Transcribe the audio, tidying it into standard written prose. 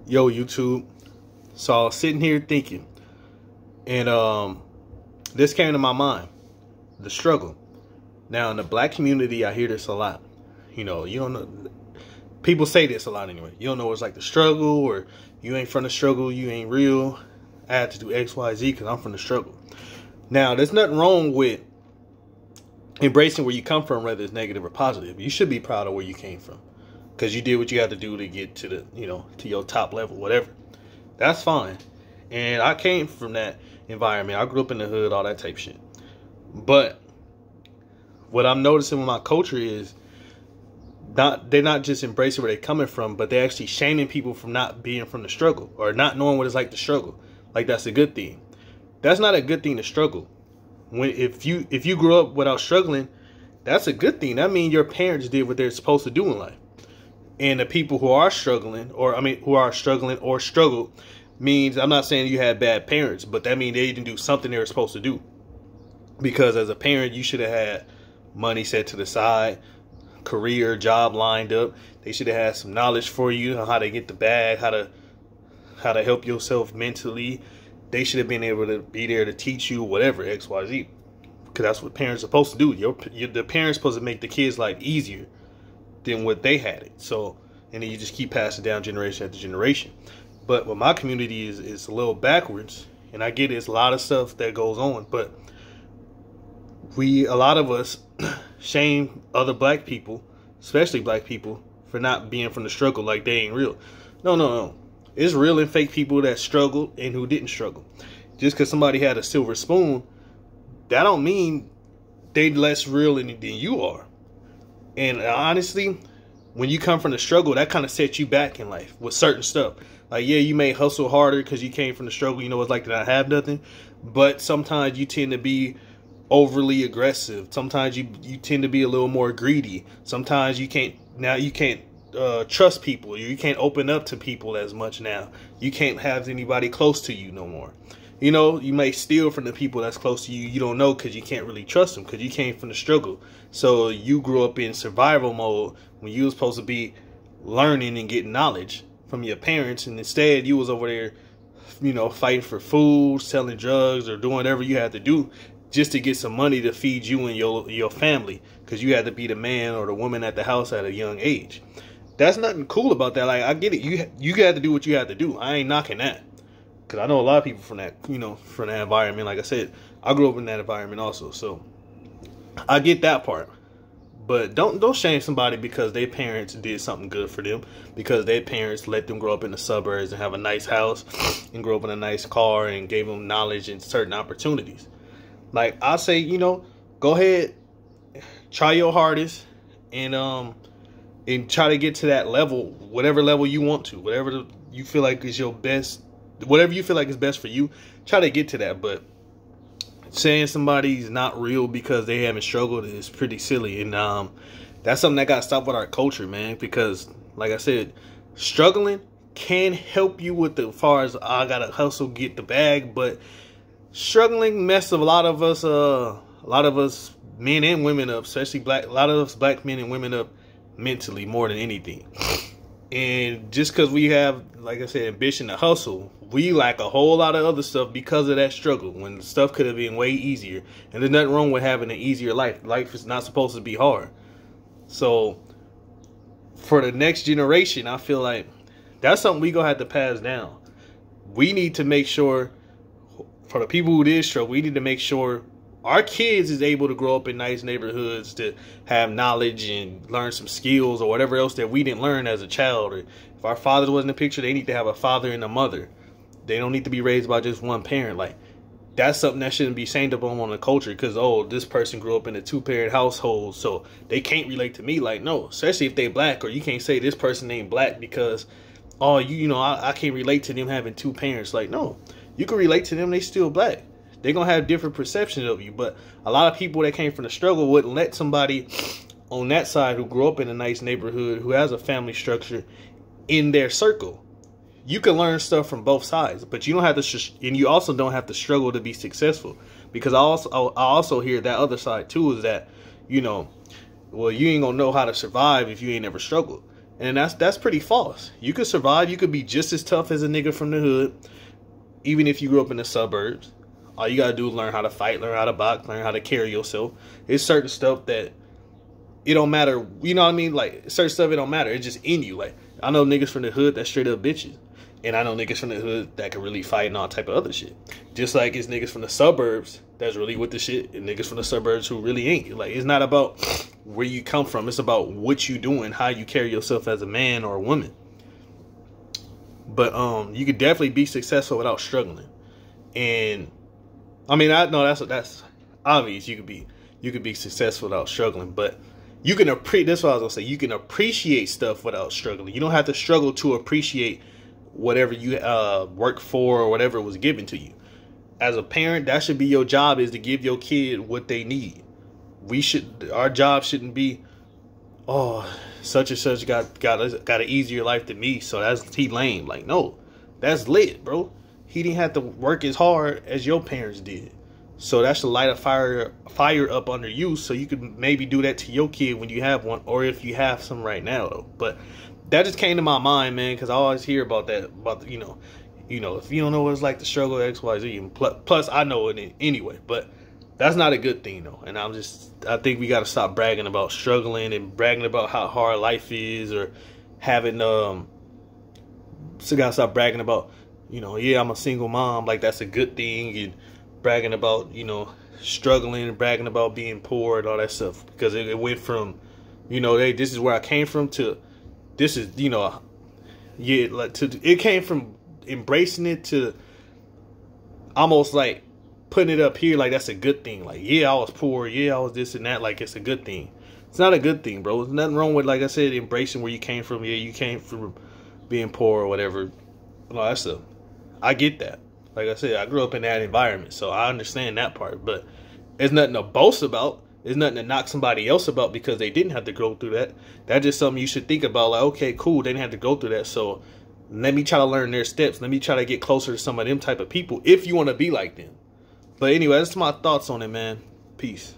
Yo, YouTube. So I was sitting here thinking, and this came to my mind, the struggle. Now, in the black community, I hear this a lot. You know, you don't know, people say this a lot anyway. You don't know what it's like the struggle, or you ain't from the struggle, you ain't real. I had to do X, Y, Z because I'm from the struggle. Now, there's nothing wrong with embracing where you come from, whether it's negative or positive. You should be proud of where you came from, because you did what you had to do to get to the, to your top level, whatever. That's fine. And I came from that environment. I grew up in the hood, all that type shit. But what I'm noticing with my culture is they're not just embracing where they're coming from, but they're actually shaming people from not being from the struggle or not knowing what it's like to struggle. Like that's a good thing. That's not a good thing to struggle. If you grew up without struggling, that's a good thing. That means your parents did what they're supposed to do in life. And the people who are struggling, or struggled, means, I'm not saying you had bad parents, but that means they didn't do something they were supposed to do. Because as a parent, you should have had money set to the side, career, job lined up. They should have had some knowledge for you on how to get the bag, how to help yourself mentally. They should have been able to be there to teach you whatever, X, Y, Z. Because that's what parents are supposed to do. The parents are supposed to make the kids' life easier than what they had it. So, and then you just keep passing down generation after generation. But what my community is a little backwards, and I get it's a lot of stuff that goes on, but a lot of us shame other black people, especially black people, for not being from the struggle, like they ain't real. No. It's real and fake people that struggled and who didn't struggle. Just because somebody had a silver spoon, that don't mean they less real than you are. And honestly, when you come from the struggle, that kind of sets you back in life with certain stuff. Like, yeah, you may hustle harder because you came from the struggle. You know what it's like to not have nothing. But sometimes you tend to be overly aggressive. Sometimes you tend to be a little more greedy. Sometimes you can't trust people. You can't open up to people as much now. You can't have anybody close to you no more. You know, you may steal from the people that's close to you. You don't know because you can't really trust them because you came from the struggle. So you grew up in survival mode when you were supposed to be learning and getting knowledge from your parents. And instead you was over there, fighting for food, selling drugs, or doing whatever you had to do just to get some money to feed you and your family, because you had to be the man or the woman at the house at a young age. That's nothing cool about that. Like, I get it. You got to do what you had to do. I ain't knocking that. Because I know a lot of people from that, from that environment. Like I said, I grew up in that environment also. So I get that part. But don't shame somebody because their parents did something good for them. Because their parents let them grow up in the suburbs and have a nice house and grow up in a nice car and gave them knowledge and certain opportunities. Like, I say, go ahead, try your hardest and try to get to that level, whatever level you want to, whatever you feel like is your best. Whatever you feel like is best for you, try to get to that. But saying somebody's not real because they haven't struggled is pretty silly. And that's something that got to stop with our culture, man. Because, like I said, struggling can help you with as far as I got to hustle, get the bag. But struggling mess of a lot of us men and women up, especially a lot of us black men and women up mentally more than anything. And just because we have, like I said, ambition to hustle, we lack a whole lot of other stuff because of that struggle, when stuff could have been way easier. And there's nothing wrong with having an easier life. Life is not supposed to be hard. So for the next generation, I feel like that's something we gonna have to pass down. We need to make sure, for the people who did struggle, we need to make sure our kids is able to grow up in nice neighborhoods, to have knowledge and learn some skills or whatever else that we didn't learn as a child. Or if our father wasn't in the picture, they need to have a father and a mother. They don't need to be raised by just one parent. Like, that's something that shouldn't be shamed upon on the culture because, oh, this person grew up in a two-parent household, so they can't relate to me. Like, no, especially if they black. Or you can't say this person ain't black because, oh, I can't relate to them having two parents. Like, no, you can relate to them. They still black. They're going to have different perceptions of you. But a lot of people that came from the struggle wouldn't let somebody on that side who grew up in a nice neighborhood, who has a family structure, in their circle. You can learn stuff from both sides, but you don't have to, and you also don't have to struggle to be successful. Because I also hear that other side too, is that, well, you ain't going to know how to survive if you ain't never struggled. And that's pretty false. You could survive. You could be just as tough as a nigga from the hood, even if you grew up in the suburbs. All you gotta do is learn how to fight, learn how to box, learn how to carry yourself. It's certain stuff that it don't matter. You know what I mean? Like, certain stuff, it don't matter. It's just in you. Like, I know niggas from the hood that straight up bitches. And I know niggas from the hood that can really fight and all type of other shit. Just like it's niggas from the suburbs that's really with the shit, and niggas from the suburbs who really ain't. Like, it's not about where you come from. It's about what you doing, how you carry yourself as a man or a woman. But you could definitely be successful without struggling. And I mean, I know that's obvious. You could be successful without struggling, but you can that's what I was gonna say. You can appreciate stuff without struggling. You don't have to struggle to appreciate whatever you work for or whatever was given to you. As a parent, that should be your job, is to give your kid what they need. Our job shouldn't be, oh, such and such got an easier life than me, so he lame. Like, no, that's lit, bro. He didn't have to work as hard as your parents did. So that should light a fire up under you, so you could maybe do that to your kid when you have one, or if you have some right now, though. But that just came to my mind, man, because I always hear about that, about, you know, if you don't know what it's like to struggle X, Y, Z, plus I know it anyway, but that's not a good thing, though. And I think we got to stop bragging about struggling and bragging about how hard life is, or having, so got to stop bragging about, you know, yeah, I'm a single mom, like that's a good thing, and bragging about, you know, struggling and bragging about being poor and all that stuff, because it went from, you know, hey, this is where I came from, to this is, you know, yeah, like, it came from embracing it to almost like putting it up here like that's a good thing. Like, yeah, I was poor, yeah, I was this and that, like it's a good thing. It's not a good thing, bro. There's nothing wrong with, like I said, embracing where you came from. Yeah, you came from being poor or whatever, all that stuff. I get that. Like I said, I grew up in that environment, so I understand that part. But it's nothing to boast about. It's nothing to knock somebody else about because they didn't have to go through that. That's just something you should think about. Like, okay, cool, they didn't have to go through that, so let me try to learn their steps. Let me try to get closer to some of them type of people if you want to be like them. But anyway, that's my thoughts on it, man. Peace.